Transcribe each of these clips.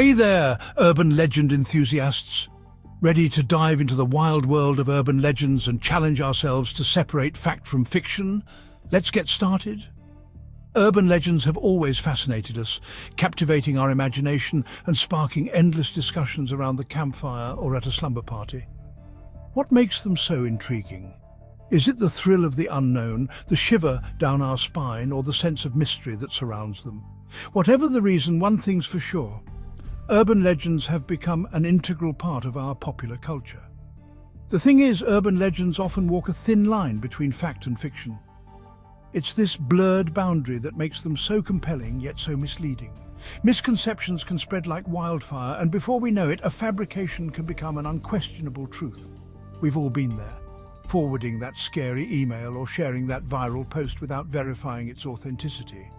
Hey there, urban legend enthusiasts! Ready to dive into the wild world of urban legends and challenge ourselves to separate fact from fiction? Let's get started. Urban legends have always fascinated us, captivating our imagination and sparking endless discussions around the campfire or at a slumber party. What makes them so intriguing? Is it the thrill of the unknown, the shiver down our spine, or the sense of mystery that surrounds them? Whatever the reason, one thing's for sure. Urban legends have become an integral part of our popular culture. The thing is, urban legends often walk a thin line between fact and fiction. It's this blurred boundary that makes them so compelling yet so misleading. Misconceptions can spread like wildfire, and before we know it, a fabrication can become an unquestionable truth. We've all been there, forwarding that scary email or sharing that viral post without verifying its authenticity.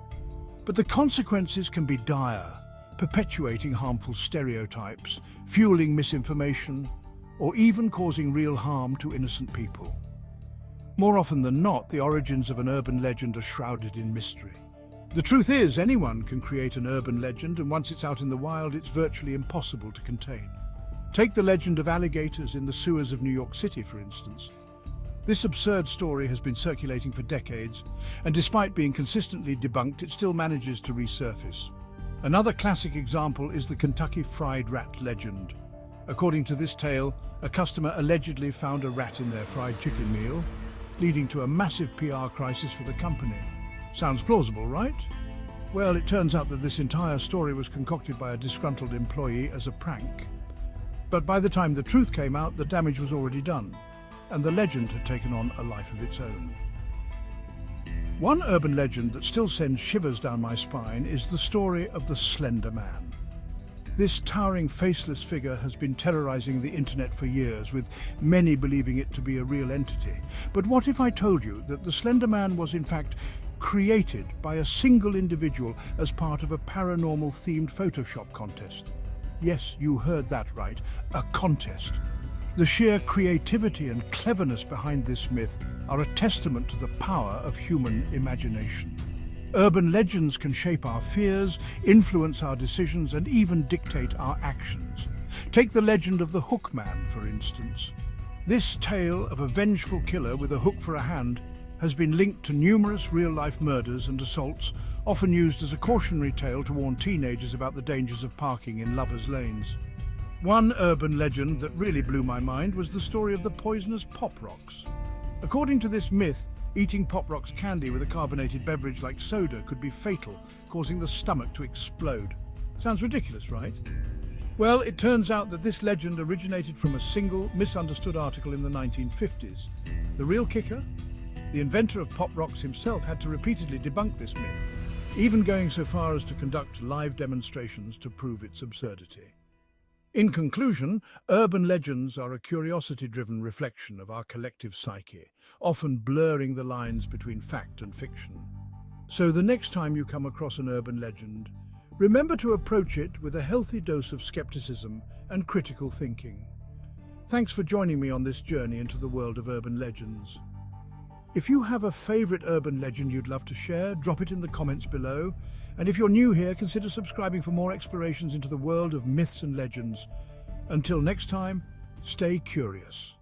But the consequences can be dire, perpetuating harmful stereotypes, fueling misinformation, or even causing real harm to innocent people. More often than not, the origins of an urban legend are shrouded in mystery. The truth is, anyone can create an urban legend, and once it's out in the wild, it's virtually impossible to contain. Take the legend of alligators in the sewers of New York City, for instance. This absurd story has been circulating for decades, and despite being consistently debunked, it still manages to resurface. Another classic example is the Kentucky Fried Rat legend. According to this tale, a customer allegedly found a rat in their fried chicken meal, leading to a massive PR crisis for the company. Sounds plausible, right? Well, it turns out that this entire story was concocted by a disgruntled employee as a prank. But by the time the truth came out, the damage was already done, and the legend had taken on a life of its own. One urban legend that still sends shivers down my spine is the story of the Slender Man. This towering, faceless figure has been terrorizing the internet for years, with many believing it to be a real entity. But what if I told you that the Slender Man was in fact created by a single individual as part of a paranormal-themed Photoshop contest? Yes, you heard that right, a contest. The sheer creativity and cleverness behind this myth are a testament to the power of human imagination. Urban legends can shape our fears, influence our decisions, and even dictate our actions. Take the legend of the Hook Man, for instance. This tale of a vengeful killer with a hook for a hand has been linked to numerous real-life murders and assaults, often used as a cautionary tale to warn teenagers about the dangers of parking in lovers' lanes. One urban legend that really blew my mind was the story of the poisonous Pop Rocks. According to this myth, eating Pop Rocks candy with a carbonated beverage like soda could be fatal, causing the stomach to explode. Sounds ridiculous, right? Well, it turns out that this legend originated from a single, misunderstood article in the 1950s. The real kicker? The inventor of Pop Rocks himself had to repeatedly debunk this myth, even going so far as to conduct live demonstrations to prove its absurdity. In conclusion, urban legends are a curiosity-driven reflection of our collective psyche, often blurring the lines between fact and fiction. So the next time you come across an urban legend, remember to approach it with a healthy dose of skepticism and critical thinking. Thanks for joining me on this journey into the world of urban legends. If you have a favorite urban legend you'd love to share, drop it in the comments below. And if you're new here, consider subscribing for more explorations into the world of myths and legends. Until next time, stay curious.